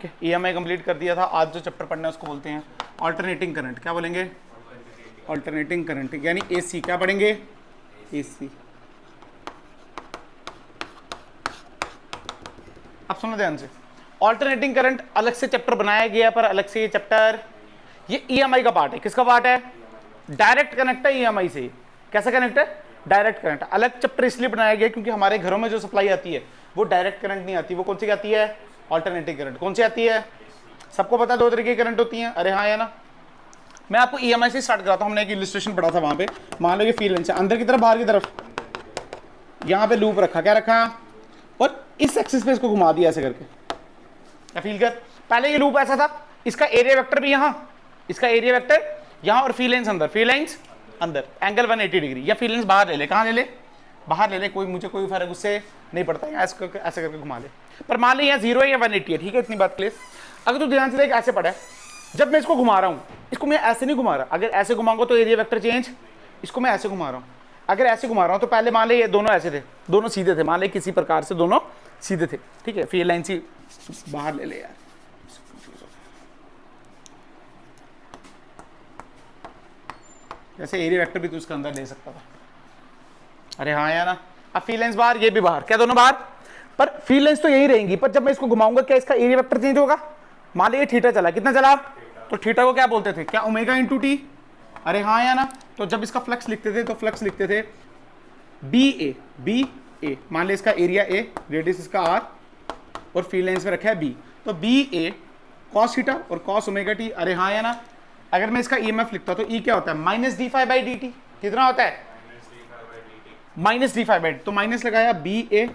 ठीक है, EMI complete कर दिया था। आज जो चैप्टर पढ़ना है उसको बोलते हैं ऑल्टरनेटिंग करंट। क्या बोलेंगे? ऑल्टरनेटिंग करंट, यानी AC। क्या पढ़ेंगे? AC। अब सुनो ध्यान से, ऑल्टरनेटिंग करंट अलग से चैप्टर बनाया गया, पर अलग से ये चैप्टर, ये EMI का पार्ट है। किसका पार्ट है? डायरेक्ट कनेक्ट है EMI से। कैसा कनेक्ट है? Direct current. अलग चैप्टर इसलिए बनाया गया क्योंकि हमारे घरों में जो सप्लाई आती है वो डायरेक्ट करंट नहीं आती, वो कौन सी आती है? Alternating current. कौन सी आती है? सबको पता है दो तरीके की करंट होती है। अरे हाँ या ना? मैं आपको EMI से स्टार्ट कराता हूँ। हमने एक इलस्ट्रेशन पढ़ा था वहां पे। मान लो ये फील्ड लेंथ है, अंदर की तरफ बाहर की तरफ, यहाँ पे लूप रखा। क्या रखा? और इस एक्सिस पे इसको घुमा दिया ऐसे करके। क्या फील कर? पहले ये लूप ऐसा था, इसका एरिया वेक्टर भी यहाँ, इसका एरिया वेक्टर यहाँ, और फील्ड लेंथ अंदर, फील्ड लेंथ अंदर, एंगल 180 डिग्री। या फील्ड लेंथ बाहर ले ले। कहाँ ले ले? बाहर ले ले। कोई मुझे कोई फर्क उससे नहीं पड़ता है, ऐसे करके घुमा ले। पर मान ली यहाँ 0 है या 180 है, ठीक है, इतनी बात क्लियर। अगर तू ध्यान से देख, ऐसे पड़ा है, जब मैं इसको घुमा रहा हूँ, इसको मैं ऐसे नहीं घुमा रहा। अगर ऐसे घुमाऊंगा तो एरिया वेक्टर चेंज, इसको मैं ऐसे घुमा रहा हूँ। अगर ऐसे घुमा रहा हूँ तो पहले मान ले ये दोनों ऐसे थे, दोनों सीधे थे, मान ले किसी प्रकार से दोनों सीधे थे, ठीक है। फिर लाइन सी बाहर ले ले यार, जैसे एरिया वेक्टर भी तू इसके अंदर ले सकता था। अरे हाँ यार ना, अब फील लेंस बाहर, ये भी बाहर, क्या दोनों बाहर, पर फील लेंस तो यही रहेंगी। पर जब मैं इसको घुमाऊंगा क्या इसका एरिया वेक्टर चेंज होगा? मान लीजिए थीटा चला, कितना चला? तो थीटा को क्या बोलते थे? क्या ओमेगा इंटू टी। अरे हाँ या ना? तो जब इसका फ्लक्स लिखते थे तो फ्लक्स लिखते थे बी ए। मान ली इसका एरिया ए, रेडियस इसका आर, और फील्ड लेंस में रखा है बी, तो बी ए कॉस थीटा और कॉस ओमेगा टी। अरे हाँ या ना? अगर मैं इसका EMF लिखता तो E क्या होता है? Minus D five by D T. कितना होता है? Minus D five by D. तो माइनस लगाया बी ए,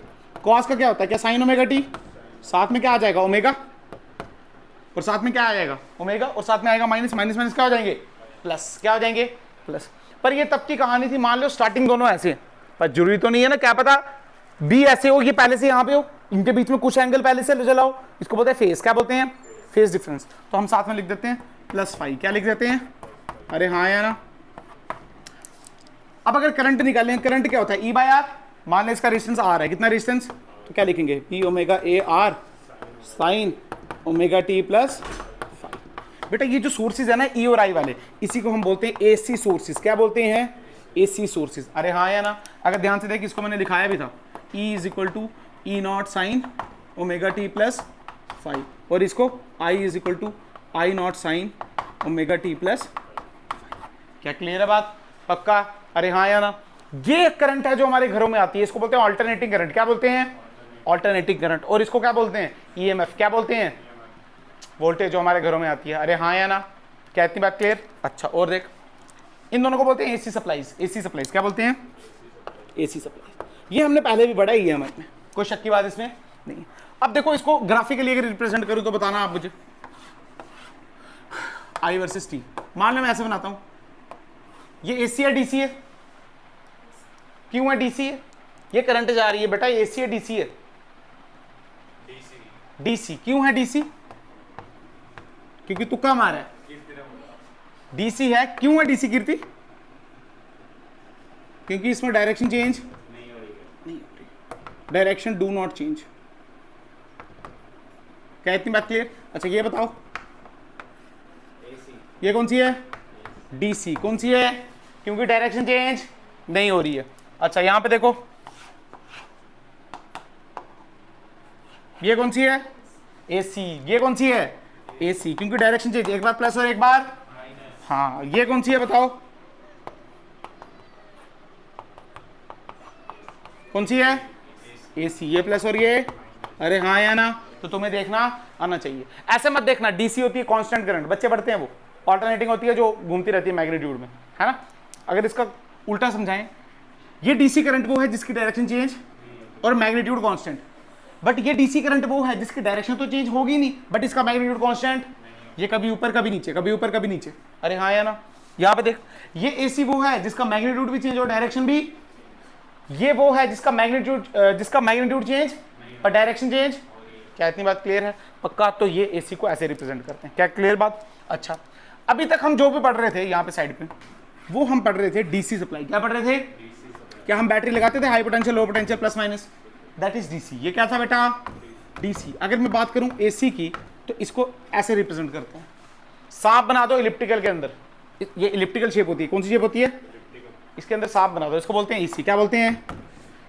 कॉस का क्या होता है? क्या साइन ओमेगा टी, साथ में क्या आ जाएगा? ओमेगा, और साथ में क्या आ जाएगा? ओमेगा, और साथ में आएगा माइनस, माइनस माइनस क्या हो जाएंगे? प्लस। क्या हो जाएंगे? प्लस। पर ये तब की कहानी थी, मान लो स्टार्टिंग दोनों ऐसे, पर जरूरी तो नहीं है ना, क्या पता बी ऐसे हो, ये पहले से यहाँ पे हो, इनके बीच में कुछ एंगल पहले से चलाओ, इसको बोलते हैं फेस। क्या बोलते हैं? Phase difference. तो हम साथ में लिख देते हैं प्लस फाइव। क्या लिख देते हैं? अरे हाँ या ना? अब अगर करंट निकालें, करंट क्या होता है? E by R. मान लें इसका रेजिस्टेंस आर है, कितना रेजिस्टेंस? तो क्या लिखेंगे? P omega A R sign omega T plus. बेटा ये जो सोर्सेज है ना E और I वाले, इसी को हम बोलते हैं AC सोर्सेज। क्या बोलते हैं? AC sources. अरे हाँ या ना? अगर ध्यान से देख, इसको मैंने लिखाया भी था, E is equal to E not sine omega T plus 5, और इसको I is equal to I not sine omega T plus. क्या क्लियर है बात? पक्का? अरे हाँ या ना? ये करंट है जो हमारे घरों में आती है, इसको बोलते हैं ऑल्टरनेटिंग करंट। क्या बोलते हैं? Alternating current. और इसको क्या बोलते हैं? EMF। क्या बोलते हैं? वोल्टेज जो हमारे घरों में आती है। अरे हाँ या ना? क्या इतनी बात क्लियर? अच्छा, और देख, इन दोनों को बोलते हैं AC सप्लाईज। AC सप्लाईज क्या बोलते हैं? AC supply. ये हमने पहले भी पढ़ा ही है, में कोई शक की बात इसमें नहीं। अब देखो, इसको ग्राफिकली अगर रिप्रेजेंट करूं तो बताना आप मुझे। I वर्सेस T, मान लो मैं ऐसे बनाता हूं, ये AC है DC है? क्यों है DC है? ये करंट जा रही है बेटा, AC है DC है? DC। क्यों है DC? क्योंकि तुक्का मारा है, DC है। क्यों है DC कीर्ति? क्योंकि इसमें डायरेक्शन चेंज नहीं हो रही, डायरेक्शन डू नॉट चेंज। क्या इतनी बात क्लियर? अच्छा ये बताओ, ये कौन सी है? DC। कौन सी है? क्योंकि डायरेक्शन चेंज नहीं हो रही है। अच्छा यहां पे देखो, ये कौन सी है? AC। ये कौन सी है? AC, क्योंकि डायरेक्शन चेंज, एक बार प्लस और एक बार हाँ। ये कौन सी है बताओ? कौन सी है? AC। ये प्लस और ये, अरे हाँ या ना? तो तुम्हें देखना आना चाहिए। ऐसे मत देखना, DC होती है कांस्टेंट करंट, बच्चे पढ़ते हैं वो। ऑल्टरनेटिंग होती है जो घूमती रहती है मैग्नीट्यूड में, है ना? अगर इसका उल्टा समझाएं, ये DC करंट वो है जिसकी डायरेक्शन चेंज और मैग्नीट्यूड कांस्टेंट, बट ये DC करंट वो है जिसकी डायरेक्शन तो चेंज होगी नहीं, बट इसका मैग्नीट्यूड कांस्टेंट। ये कभी ऊपर कभी नीचे, कभी ऊपर कभी नीचे। अरे हाँ या ना? यहाँ पे देख, ये AC वो है जिसका मैग्नीट्यूड भी चेंज और डायरेक्शन भी, ये वो है जिसका मैग्नीट्यूड चेंज और डायरेक्शन चेंज। क्या इतनी बात क्लियर है? पक्का? तो ये AC को ऐसे रिप्रेजेंट करते हैं। क्या क्लियर बात? अच्छा, अभी तक हम जो भी पढ़ रहे थे यहाँ पे साइड पे, वो हम पढ़ रहे थे DC सप्लाई। क्या पढ़ रहे थे? क्या हम बैटरी लगाते थे, high potential low potential plus minus, that is DC। ये क्या था बेटा? DC। अगर मैं बात करूं AC की, तो इसको ऐसे रिप्रेजेंट करते हैं। सांप बना दो इलिप्टिकल के अंदर, ये इलिप्टिकल शेप होती है, कौन सी शेप होती है, इसके अंदर सांप बना दो, इसको बोलते हैं ईसी। क्या बोलते हैं?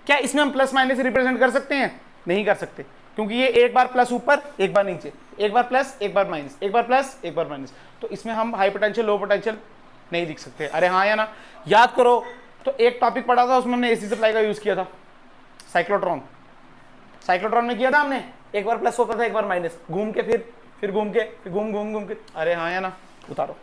क्या इसमें हम प्लस माइनस रिप्रेजेंट कर सकते हैं? नहीं कर सकते, क्योंकि ये एक बार प्लस ऊपर एक बार नीचे, एक बार प्लस एक बार माइनस, एक बार प्लस एक बार माइनस, तो इसमें हम हाई पोटेंशियल लो पोटेंशियल नहीं दिख सकते। अरे हाँ या ना? याद करो तो एक टॉपिक पढ़ा था, उसमें हमने एसी सप्लाई का यूज किया था, साइक्लोट्रॉन। साइक्लोट्रॉन में किया था हमने, एक बार प्लस होता था एक बार माइनस, घूम के फिर घूम के फिर घूम घूम घूम के। अरे हाँ या ना? उतारो।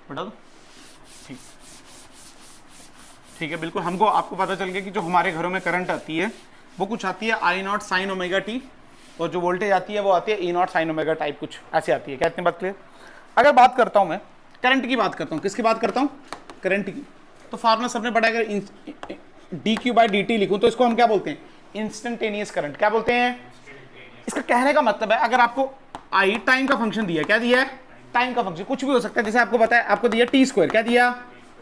बता दो। ठीक, ठीक है, बिल्कुल। हमको आपको पता चल गया कि जो हमारे घरों में करंट आती है वो कुछ आती है I not sine omega T, और जो वोल्टेज आती है वो आती है E not sine omega type, कुछ ऐसे आती है। क्या इतनी बात क्लियर? अगर बात करता हूं मैं करंट की, बात करता हूं किसकी बात करता हूं? करंट की। तो फार्मूला सबने पढ़ा, अगर D Q by D T लिखूं तो इसको हम क्या बोलते हैं? Instantaneous current. क्या बोलते हैं? इसका कहने का मतलब है, अगर आपको आई टाइम का फंक्शन दिया, क्या दिया है? टाइम का फंक्शन, कुछ भी हो सकता है, जैसे आपको बताया, आपको दिया टी स्क्वायर, क्या दिया?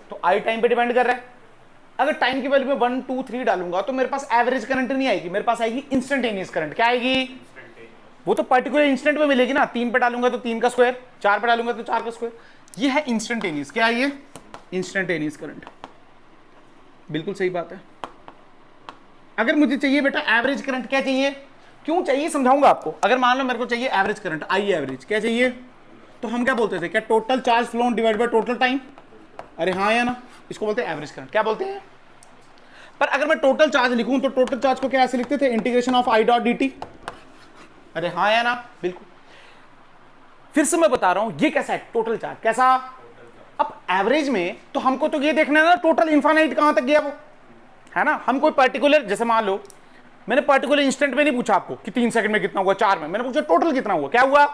तो आई टाइम पे डिपेंड कर रहा है। अगर टाइम की वैल्यू में 1 2 3 डालूंगा तो मेरे पास एवरेज करंट नहीं आएगी, मेरे पास आएगी इंस्टेंटेनियस करंट। क्या आएगी? वो तो पर्टिकुलर इंस्टेंट में मिलेगी ना। 3 पे डालूंगा तो 3 का स्क्वायर, 4 पे डालूंगा तो 4 का स्क्वायर। ये है इंस्टेंटेनियस। क्या है ये? Instantaneous current. बिल्कुल सही बात है। अगर मुझे चाहिए बेटा एवरेज करंट, क्या चाहिए, क्यों चाहिए, समझाऊंगा आपको। अगर मान लो मेरे को चाहिए एवरेज करंट, आई एवरेज, क्या चाहिए? तो हम क्या बोलते थे? क्या total charge phloem divide by total time. अरे हाँ या ना? इसको बोलते हैं एवरेज करंट। क्या बोलते हैं? पर अगर मैं टोटल चार्ज लिखूं तो टोटल चार्ज को क्या ऐसे लिखते थे? Integration of I dot D T. अरे हाँ या ना? बिल्कुल। फिर से मैं बता रहा हूं, ये कैसा है? Total charge. कैसा? अब एवरेज में तो हमको तो ये देखना है ना टोटल इनफाइनाइट कहां तक गया वो, है ना। हम कोई पर्टिकुलर, जैसे मान लो मैंने पर्टिकुलर इंस्टेंट में नहीं पूछा आपको कि 3 सेकंड में कितना हुआ, 4 में, मैंने पूछा टोटल कितना हुआ, क्या हुआ,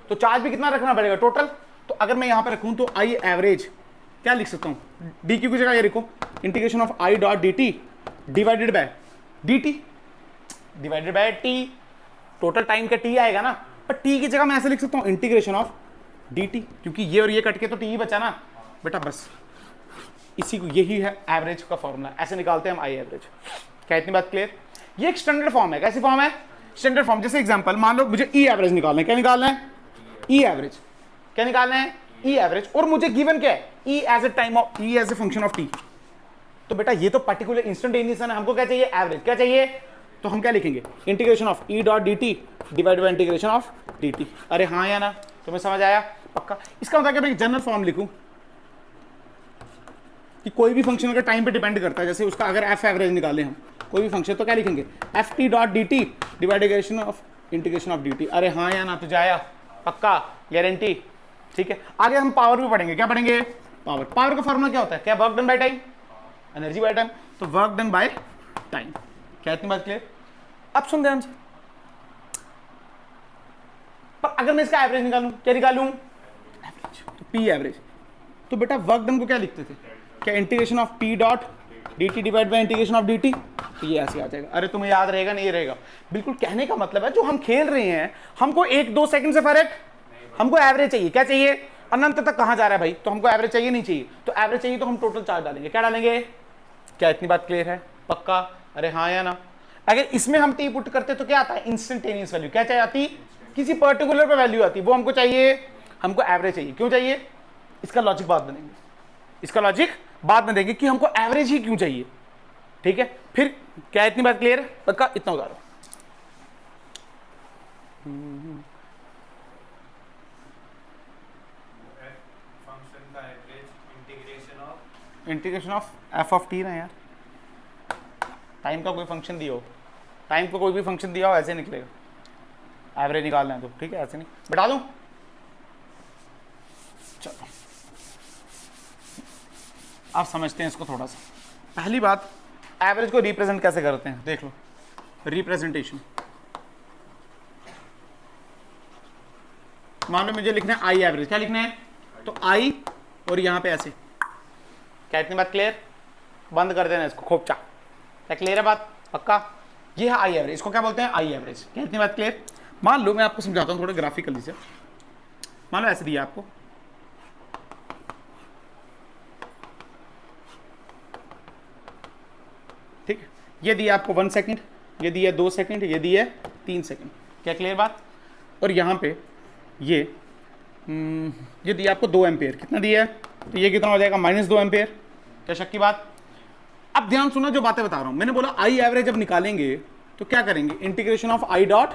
तो चार्ज भी कितना रखना पड़ेगा? टोटल। तो अगर मैं यहां पर रखूं तो आई एवरेज क्या लिख सकता हूं? डी क्यू की जगह ये लिखो, integration of I dot D T divided bye D T divided bye T. Total time का टी आएगा ना, पर टी की जगह मैं ऐसे लिख सकता हूं इंटीग्रेशन ऑफ डी टी, क्योंकि ये और ये कट के तो टी ही बचा ना बेटा, बस इसी को, यही है एवरेज का फॉर्मूला। ऐसे निकालते हैं हम आई एवरेज। क्या इतनी बात क्लियर? ये एक स्टैंडर्ड फॉर्म है। कैसी फॉर्म है? Standard form. जैसे एग्जांपल मान लो मुझे ई एवरेज निकालना है। क्या निकालना है? E average. क्या निकालना है? E average. और मुझे गिवन क्या है? E as a time of, E as a function of T. तो बेटा ये तो पर्टिकुलर इंस्टेंटेनियस है, हमको क्या चाहिए? एवरेज। क्या चाहिए? तो हम क्या लिखेंगे? Integration of E dot D T divide by integration of D T. अरे हाँ या ना? तुम्हें समझ आया? पक्का। इसका मतलब मैं जनरल फॉर्म लिखूं कि कोई भी फंक्शन अगर टाइम पे डिपेंड करता है, जैसे उसका अगर एफ एवरेज निकालें हम कोई भी फंक्शन, तो क्या लिखेंगे? F T dot D T division of integration of D T. अरे हाँ या ना? तो जाया? पक्का, गारंटी। ठीक है, आगे हम पावर भी पढ़ेंगे। क्या पढ़ेंगे? पावर। पावर का फॉर्मूला क्या होता है? क्या? Work done by time, energy by time. तो वर्क डन बाय टाइम। क्या इतनी बात क्लियर? अब सुन ध्यान से, पर अगर मैं इसका एवरेज निकालूं, क्या निकालूं? एवरेज। तो पी एवरेज। तो बेटा वर्क डन को क्या लिखते थे? क्या? Integration of P dot D T divide by integration of D T. तो ये ऐसे आ जाएगा। अरे तुम्हें याद रहेगा? नहीं रहेगा। बिल्कुल। कहने का मतलब है जो हम खेल रहे हैं, हमको 1-2 सेकंड से फर्क, हमको एवरेज चाहिए। क्या चाहिए? अनंत तक कहां जा रहा है भाई? तो हमको एवरेज चाहिए, नहीं चाहिए? तो एवरेज चाहिए तो हम टोटल चार्ज डालेंगे। क्या डालेंगे? क्या इतनी बात क्लियर है? पक्का। अरे हाँ या ना? अगर इसमें हम टी पुट करते तो क्या आता है? Instantaneous value. क्या चाहिए आती? किसी पर्टिकुलर पे वैल्यू आती, वो हमको चाहिए, हमको एवरेज चाहिए। क्यों चाहिए? इसका लॉजिक बाद बनेंगे, इसका लॉजिक बाद में देंगे कि हमको एवरेज ही क्यों चाहिए। ठीक है, फिर क्या इतनी बात क्लियर है? पक्का। इतना उतारो। Integration of F of T ना यार, टाइम का कोई फंक्शन दिया हो, टाइम को कोई भी फंक्शन दिया हो, ऐसे निकलेगा। एवरेज निकालना है तो ठीक है, ऐसे नहीं बता दूं। चलो अब समझते हैं इसको थोड़ा सा। पहली बात, एवरेज को रिप्रेजेंट कैसे करते हैं, देख लो। रिप्रेजेंटेशन, मान लो मुझे लिखना है आई एवरेज। क्या लिखना है? तो आई और यहां पे ऐसे। क्या इतनी बात क्लियर? बंद कर देना इसको खोपचा। क्या क्लियर है बात? पक्का। ये है आई एवरेज, इसको क्या बोलते हैं? I average. क्या इतनी बात क्लियर? मान लो मैं आपको समझाता हूँ थोड़ा ग्राफिकली से। मान लो ऐसे दिया आपको, ठीक है, ये दिया आपको 1 सेकंड, ये दिया 2 सेकंड, ये दिया 3 सेकंड। क्या क्लियर बात? और यहाँ पे ये दिया आपको 2 एम्पेयर, कितना दिया है? तो ये कितना हो जाएगा? -2 एम्पेयर। क्या शक की बात? अब ध्यान सुना जो बातें बता रहा हूं। मैंने बोला आई एवरेज जब निकालेंगे तो क्या करेंगे? Integration of I dot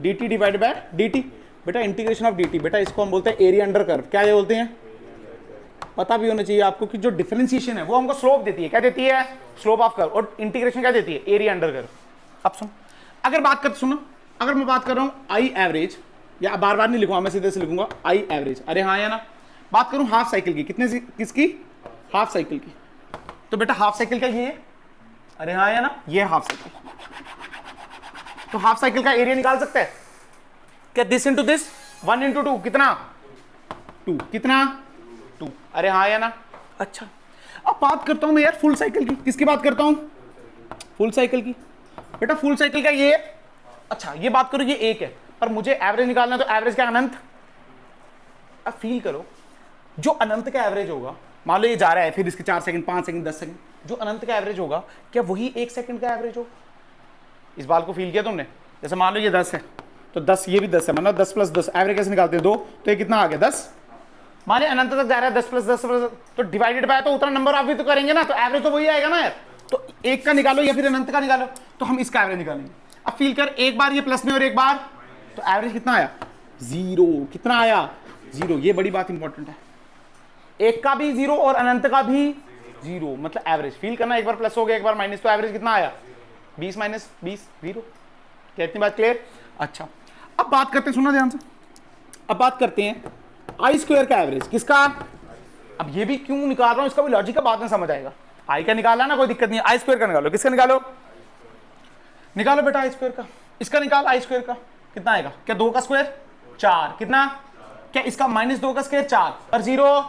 D T divide bye D T. बेटा इंटीग्रेशन ऑफ डी टी, बेटा इसको हम बोलते हैं एरिया अंडर कर्व। क्या ये बोलते हैं? पता भी होना चाहिए आपको कि जो डिफरेंशिएशन है वो हमको स्लोप देती है। क्या देती है? Slope of curve. और इंटीग्रेशन क्या देती है? Area under curve. अब सुनो, अगर बात कर, सुनो, अगर मैं बात कर रहा हूं आई एवरेज, या बार बार नहीं लिखूंगा मैं, सीधे से लिखूंगा आई एवरेज। अरे हाँ या ना? बात करूं हाफ साइकिल की, कितने किसकी? हाफ साइकिल की। तो बेटा हाफ साइकिल का ये है, अरे हाँ या ना? ये हाफ साइकिल। तो हाफ साइकिल का एरिया निकाल सकते हैं क्या? दिस इंटू दिस, 1 इंटू 2 कितना? 2, कितना? 2। अरे हाँ या ना? अच्छा, अब बात करता हूं मैं यार फुल साइकिल की। किसकी बात करता हूं? फुल साइकिल की। बेटा फुल साइकिल का ये, अच्छा ये बात करो, ये 1 है, पर मुझे एवरेज निकालना है, तो एवरेज क्या? अनंत। अब फील करो, जो अनंत का एवरेज होगा, मान लो ये जा रहा है, फिर इसके 4 सेकंड, 5 सेकंड, 10 सेकंड, जो अनंत का एवरेज होगा क्या वही 1 सेकंड का एवरेज होगा? इस बात को फील किया तुमने? जैसे मान लो ये 10 है, तो 10, ये भी 10 है, मतलब 10 + 10 एवरेज कैसे निकालते हैं? 2, तो ये कितना आ गया? 10। मान लो अनंत तक जा रहा है, 10 + 10 + 10, तो डिवाइडेड बाय, तो उतना नंबर आप भी तो करेंगे ना, तो एवरेज तो वही आएगा ना यार। तो 1 का निकालो या फिर अनंत का निकालो, तो हम इसका एवरेज निकालेंगे। अब फील कर, एक बार ये प्लस में और एक बार, तो एवरेज कितना आया? 0। कितना आया? 0। ये बड़ी बात इंपॉर्टेंट है, एक का भी 0 और अनंत का भी 0, मतलब एवरेज फील करना, एक बार प्लस हो गया एक बार माइनस, तो एवरेज कितना आया? 20 - 20 0। क्या इतनी बात क्लियर? अच्छा, अब बात करते हैं, सुना ध्यान से, अब बात करते हैं आई स्क्वायर का एवरेज। किसका? अब ये भी क्यों निकाल रहा हूं, इसका भी लॉजिक का बाद में समझ आएगा। आई का निकाला ना, कोई दिक्कत नहीं, आई स्क्वायर का निकालो। किसका निकालो? निकालो बेटा आई स्क्वायर का। इसका निकाल आई स्क्वायर का, कितना आएगा? क्या 2 का स्क्वायर 4, कितना? क्या इसका -2 का स्क्वायर 4 और 0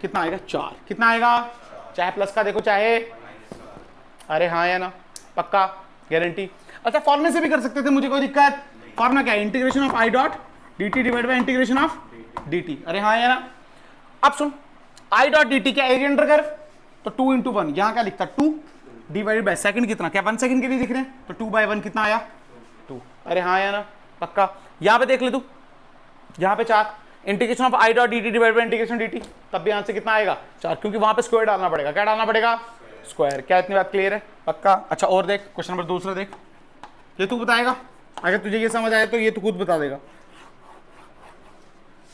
कितना आएगा? 4। कितना आएगा? चाहे प्लस का देखो चाहे, अरे हाँ या ना? पक्का, गारंटी। अच्छा फॉर्मूले से भी कर सकते थे, मुझे कोई दिक्कत। फॉर्मूला क्या है? Integration of I dot D T divide by integration of D T. अरे हाँ या ना? अब सुन, आई डॉट डी टी क्या? एरिया अंडर कर्व, तो 2 × 1, यहां क्या लिखता? 2 डिवाइडेड बाय सेकंड कितना? क्या 1 सेकंड के लिए दिख रहे हैं, तो 2/1 कितना आया? 2। अरे हाँ या ना? पक्का। यहां पे देख ले तू, यहां पे 4, integration of I dot D T divide by integration D T, तब भी आंसर कितना आएगा? 4, क्योंकि वहां पे स्क्वायर डालना पड़ेगा। क्या डालना पड़ेगा? स्क्वायर। क्या इतनी बात क्लियर है? पक्का। अच्छा और देख, क्वेश्चन नंबर 2 देख, ये तू बताएगा, अगर तुझे ये समझ आए तो ये तू खुद बता देगा।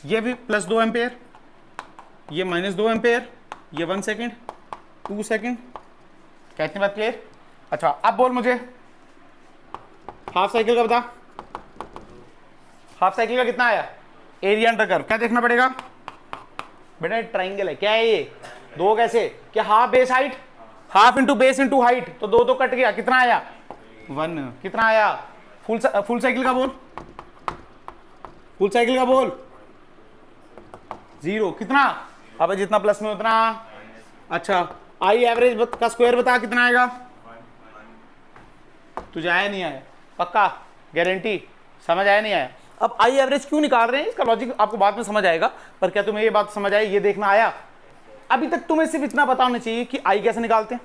ये भी +2 एम्पेयर, ये -2 एम्पेयर, ये 1 सेकंड, 2 सेकंड। क्या इतनी बात क्लियर? अच्छा अब बोल मुझे हाफ साइकिल का बता, हाफ साइकिल का कितना आया? Area under curve. क्या देखना पड़ेगा बेटा? ट्राइंगल है। क्या है ये? 2 कैसे? क्या half base height, half into base into height, तो 2 तो कट गया, कितना आया? 1। कितना आया? फुल साइकिल का बोल, फुल साइकिल का बोल। 0। कितना? अब जितना प्लस में उतना। अच्छा आई एवरेज का स्क्वायर बता, कितना आएगा? तुझे आया नहीं आया? पक्का, गारंटी? समझ आया नहीं आया? अब आई एवरेज क्यों निकाल रहे हैं, इसका लॉजिक आपको बाद में समझ आएगा, पर क्या तुम्हें ये बात समझ आई, ये देखना आया? अभी तक तुम्हें सिर्फ इतना पता होना चाहिए कि आई कैसे निकालते हैं।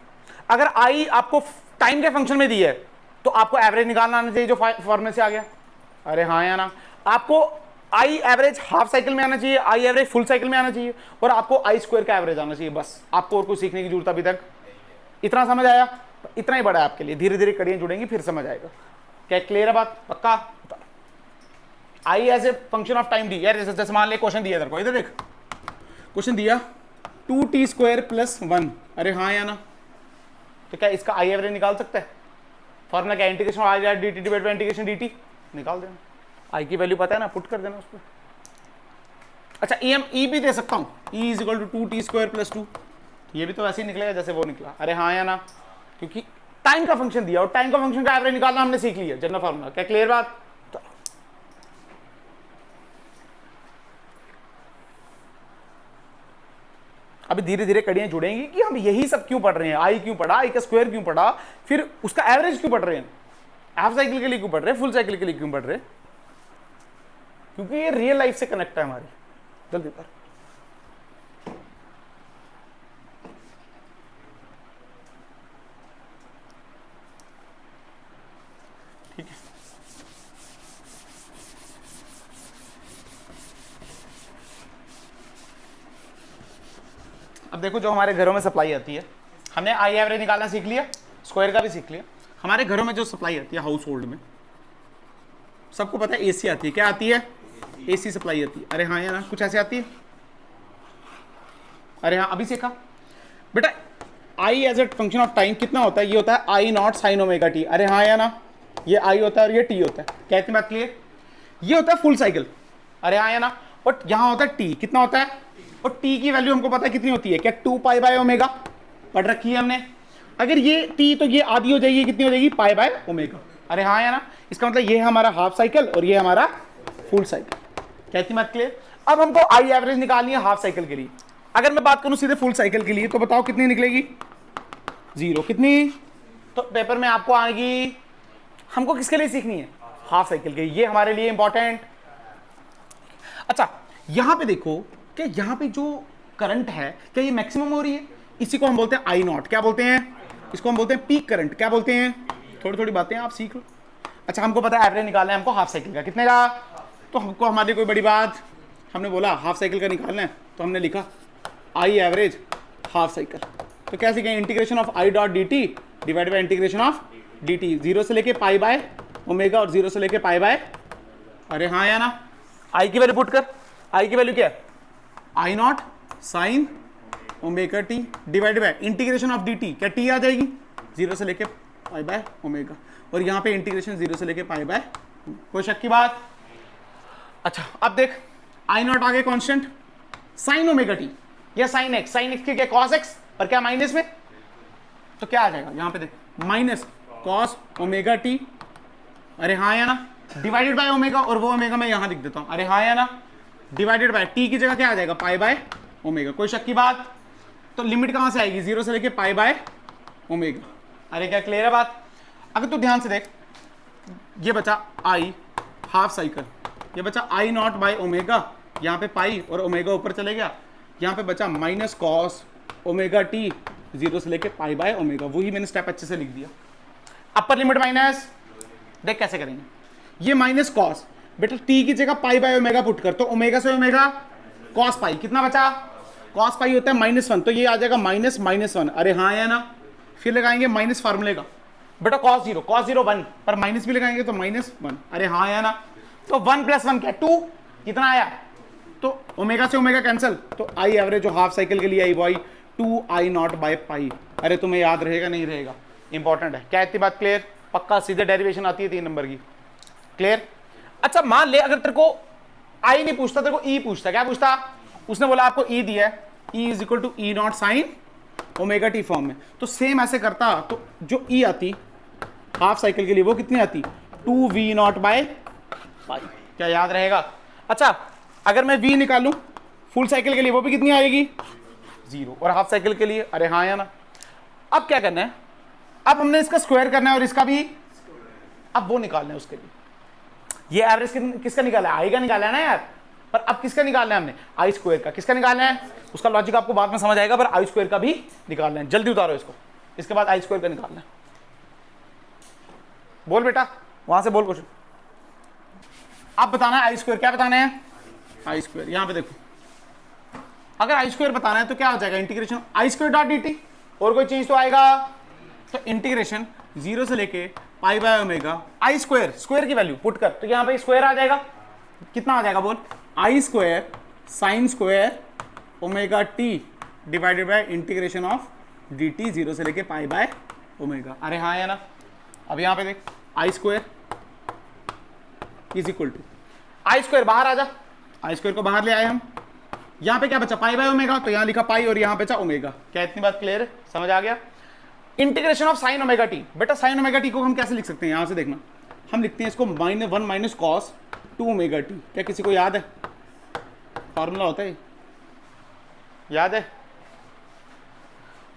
अगर आई आपको टाइम के फंक्शन में दी है तो आपको एवरेज निकालना आना चाहिए, जो फॉर्मूले से आ गया। अरे हाँ या ना? आपको आई एवरेज हाफ साइकिल में आना चाहिए, आई एवरेज फुल साइकिल में आना चाहिए, और आपको आई स्क्वायर का एवरेज आना चाहिए। बस आपको और कुछ सीखने की जरूरत अभी तक। इतना समझ आया? इतना ही बड़ा है आपके लिए, धीरे धीरे कड़ियां जुड़ेंगी फिर समझ आएगा। क्या क्लियर है बात? पक्का। I as a function of time D. यार जैसे मान ले क्वेश्चन दिया तेरे को, इधर देख क्वेश्चन दिया 2t² + 1। अरे हाँ या ना? तो क्या इसका आई एवरेज निकाल सकता है? फॉर्मूला क्या? Integration I dot D T divide by integration D T. निकाल देना, आई की वैल्यू पता है ना, पुट कर देना उस पर। अच्छा ई भी दे सकता हूँ, ई = 2t² + 2, ये भी तो ऐसे ही निकलेगा जैसे वो निकला। अरे हाँ या ना? क्योंकि टाइम का फंक्शन दिया और टाइम का फंक्शन का एवरेज निकालना हमने सीख लिया, जनरल फॉर्मूला। क्या क्लियर बात? अभी धीरे धीरे कड़ियां जुड़ेंगी कि हम यही सब क्यों पढ़ रहे हैं, आई क्यों पढ़ा, आई का स्क्वायर क्यों पढ़ा, फिर उसका एवरेज क्यों पढ़ रहे हैं। हाफ साइकिल के लिए क्यों पढ़ रहे, फुल साइकिल के लिए क्यों पढ़ रहे? क्योंकि ये रियल लाइफ से कनेक्ट है हमारी। जल्दी कर। ठीक है, अब देखो जो हमारे घरों में सप्लाई आती है, हमने आई एवरेज निकालना सीख लिया, स्क्वायर का भी सीख लिया। हमारे घरों में जो सप्लाई आती है हाउस होल्ड में, सबको पता है एसी आती है। क्या आती है? एसी सप्लाई आती है। अरे हाँ या ना, कुछ ऐसे आती है? अरे हाँ, अभी सीखा बेटा। I as a function of time कितना होता है? ये होता है I not sine omega T. अरे हाँ या ना, ये आई होता है और ये टी होता है। क्या इतनी बात क्लियर? ये होता है फुल साइकिल। अरे हाँ या ना, बट यहाँ होता है टी। कितना होता है? और टी की वैल्यू हमको पता है कितनी होती है? क्या 2 पाई बाय ओमेगा पढ़ रखी है हमने। अगर ये टी तो ये आधी हो जाएगी, कितनी हो जाएगी? Pi by omega. अरे हाँ या ना, इसका मतलब ये है हमारा हाफ साइकिल और ये हमारा फुल साइकिल। क्या इतनी बात क्लियर? अब हमको आई एवरेज निकालनी है हाफ साइकिल के लिए। अगर मैं बात करूं सीधे फुल साइकिल के लिए, तो बताओ कितनी निकलेगी? 0। कितनी? तो पेपर में आपको आएगी। हमको किसके लिए सीखनी है? हाफ साइकिल के। ये हमारे लिए इंपॉर्टेंट। अच्छा, यहां पे देखो कि यहां पे जो करंट है, क्या ये मैक्सिमम हो रही है? इसी को हम बोलते हैं आई नॉट। क्या बोलते हैं? इसको हम बोलते हैं पीक करंट। क्या बोलते हैं? थोड़ी थोड़ी बातें आप सीख लो। अच्छा, हमको पता है एवरेज निकालना है हमको हाफ साइकिल का। कितने का? तो हमको हमारी कोई बड़ी बात, हमने बोला हाफ साइकिल का निकालना है, तो हमने लिखा आई एवरेज हाफ साइकिल। तो क्या सीखें? Integration of I dot D T divide by integration of D T. 0 से लेके पाई बाय ओमेगा और 0 से लेके पाई बाय। अरे हाँ या ना, आई की वैल्यू पुट कर। आई की वैल्यू क्या है? I not sine omega T divide by integration of D T. क्या टी आ जाएगी? 0 से लेके पाई बाय ओमेगा, और यहाँ पे इंटीग्रेशन 0 से लेके पाई बाय। कोई शक की बात? अच्छा, अब देख, आई नॉट आगे कांस्टेंट, साइन ओमेगा टी या साइन एक्स। साइन एक्स की क्या? कॉस एक्स, और क्या माइनस में? तो क्या आ जाएगा? यहाँ पे देख, माइनस कॉस ओमेगा टी। अरे हाँ या ना, डिवाइडेड बाय ओमेगा, और वो ओमेगा मैं यहाँ लिख देता हूँ। अरे हाँ या ना, डिवाइडेड बाय टी की जगह क्या आ जाएगा? Pi by omega. कोई शक की बात? तो लिमिट कहाँ से आएगी? 0 से लेके पाई बाय ओमेगा। अरे क्या क्लियर है बात? अगर तू ध्यान से देख, ये बचा आई हाफ साइकिल, ये बचा आई नॉट बाय ओमेगा, यहाँ पे पाई और ओमेगा ऊपर चले गया, यहाँ पे बचा माइनस कॉस ओमेगा टी 0 से लेके पाई बाय ओमेगा। वही मैंने स्टेप अच्छे से लिख दिया। अपर लिमिट माइनस, देख कैसे करेंगे। ये माइनस कॉस, बेटा टी की जगह पाई बाय ओमेगा पुट कर, तो ओमेगा से ओमेगा कॉस पाई। कितना बचा? कॉस पाई होता है -1, तो ये आ जाएगा -1। अरे हाँ या ना, फिर लगाएंगे माइनस फार्मूले का। बेटा cos 0 1, पर माइनस भी लगाएंगे तो -1। अरे हाँ या ना, तो 1 + 1 क्या? 2। कितना आया? तो ओमेगा से ओमेगा कैंसिल, तो आई एवरेज जो हाफ साइकिल के लिए आई वो आई 2 आई नॉट बाय पाई। अरे तुम्हें याद रहेगा नहीं रहेगा? इंपॉर्टेंट है। क्या इतनी बात क्लियर? पक्का सीधे डेरिवेशन आती है 3 नंबर की। क्लियर? अच्छा, मान ले अगर तेरे को आई नहीं पूछता, तेरे को ई पूछता, क्या पूछता? उसने बोला आपको ई दिया है, E is equal to E not sine omega T form में, तो सेम ऐसे करता, तो जो ई आती हाफ साइकिल के लिए वो कितनी आती? 2v not by pi. क्या याद रहेगा? अच्छा, अगर मैं v निकालूं फुल साइकिल के लिए, वो भी कितनी आएगी? 0। और हाफ साइकिल के लिए? अरे हाँ या ना। अब क्या करना है? अब हमने इसका स्क्वायर करना है और इसका भी, अब वो निकालना है उसके लिए। ये एवरेज किसका निकाला है? आई का निकाला है ना यार। पर अब किसका निकालना है हमने? आई स्क्वायर का। किसका निकालना है? उसका लॉजिक आपको बाद में समझ आएगा, पर आई स्क्वायर का भी निकालना है। जल्दी उतारो इसको, इसके बाद आई स्क्वायर का निकालना है। बोल बेटा, वहां से बोल कुछ। अब बताना है आई स्क्वायर। क्या बताना है? आई स्क्वायर। यहां पे देखो, अगर आई स्क्वायर बताना है तो क्या हो जाएगा? इंटीग्रेशन आई स्क्वायर डॉट डी टी। और कोई चेंज तो आएगा? तो इंटीग्रेशन 0 से लेके pi by omega I square, square की वैल्यू पुट कर, तो यहां पे स्क्वायर आ जाएगा। कितना आ जाएगा बोल? I square sine square omega T divided by integration of D T 0 से लेके पाई बाय ओमेगा। अरे हाँ या ना। अब यहां पे देख, I square is equal to I square, बाहर आ जा, आई स्क्वायर को बाहर ले आए हम। यहां पे क्या बचा? पाई बाय ओमेगा, तो यहां लिखा पाई और यहां बचा ओमेगा। क्या इतनी बात क्लियर है? समझ आ गया? Integration of sine omega T. बेटा साइन ओमेगा टी को हम कैसे लिख सकते हैं? यहां से देखना, हम लिखते हैं इसको -1 माइनस कॉस 2 ओमेगा टी। क्या किसी को याद है? फॉर्मूला होता है, याद है?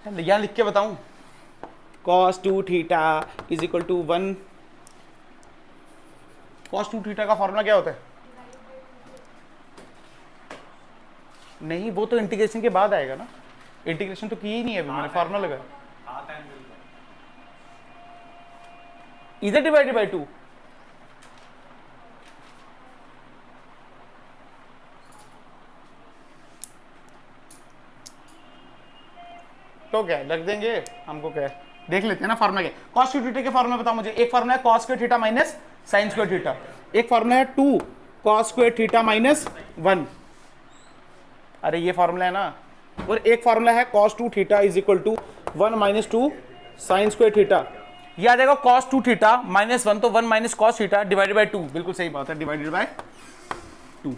यहां लिख के बताऊं, cos 2 theta is equal to 1 cos 2 theta का फॉर्मूला क्या होता है? नहीं, वो तो इंटीग्रेशन के बाद आएगा ना, इंटीग्रेशन तो की ही नहीं है अभी, मैंने फॉर्मूला लगाया इधर डिवाइडेड बाय 2। तो क्या है, लग देंगे हमको, क्या है देख लेते हैं ना फॉर्मूला क्या। cos स्क्वायर थीटा के फॉर्मूला बताओ मुझे। एक फॉर्मूला है cos square theta minus sin square theta, एक फॉर्मूला है 2 cos स्क्वायर थीटा माइनस 1, अरे ये फॉर्मूला है ना, और एक फॉर्मूला है cos 2 theta is equal to 1 minus 2 sin square theta. ये आ जाएगा cos 2 थीटा माइनस 1, तो 1 minus cos theta divided by 2, बिल्कुल सही बात है, डिवाइडेड बाय 2।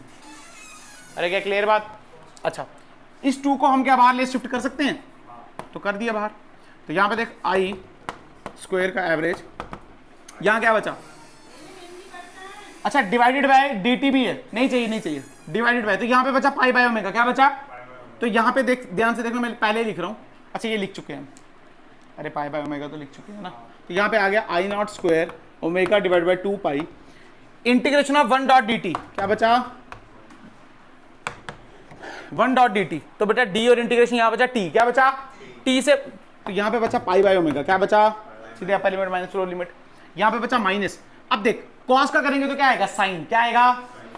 अरे क्या क्लियर बात? अच्छा, इस 2 को हम क्या बाहर ले शिफ्ट कर सकते हैं, तो कर दिया बाहर। तो यहां पे देख आई स्क्वायर का एवरेज, यहां क्या बचा? अच्छा, डिवाइडेड बाय dt भी है, नहीं चाहिए नहीं चाहिए, डिवाइडेड बाय, तो यहां पे बचा पाई बाय ओमेगा, क्या बचा? तो यहां पे देख, ध्यान से देखो, मैं पहले लिख रहा हूं, अच्छा ये लिख चुके हैं, अरे पाई बाय ओमेगा तो लिख चुके हैं ना। तो यहां पे आ गया I naught square omega divide by 2 pi integration of 1 dot dt, क्या बचा? 1 डॉट dt, तो बेटा d और इंटीग्रेशन यहां बचा t, क्या बचा? t से, तो यहां पे बचा पाई बाय ओमेगा, क्या बचा? सीधे upper limit minus lower limit, यहां पे बचा माइनस। अब देख cos का करेंगे तो क्या आएगा? साइन, क्या आएगा?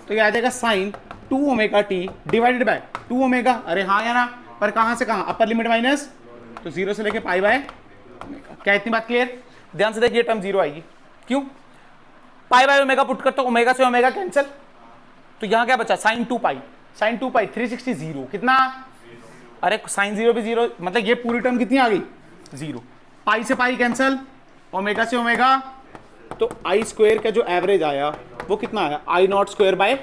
तो ये आ जाएगा sine 2 omega t divided by 2 omega, अरे हाँ या ना, पर कहां से कहां? अपर लिमिट माइनस, तो 0 से लेके पाई बाय ओमेगा। क्या इतनी बात क्लियर? ध्यान से देखिए, टर्म 0 आएगी, क्यों? पाई बाय ओमेगा पुट कर, तो ओमेगा से ओमेगा कैंसिल, तो यहां क्या बचा? साइन 2 पाई, साइन 2 पाई 360 0, कितना? अरे साइन 0 भी 0, मतलब ये पूरी टर्म कितनी आ गई? 0। पाई से पाई कैंसिल, ओमेगा से ओमेगा, तो आई स्क्वायर का जो एवरेज आया वो कितना आया? आई नॉट स्क्वायर बाय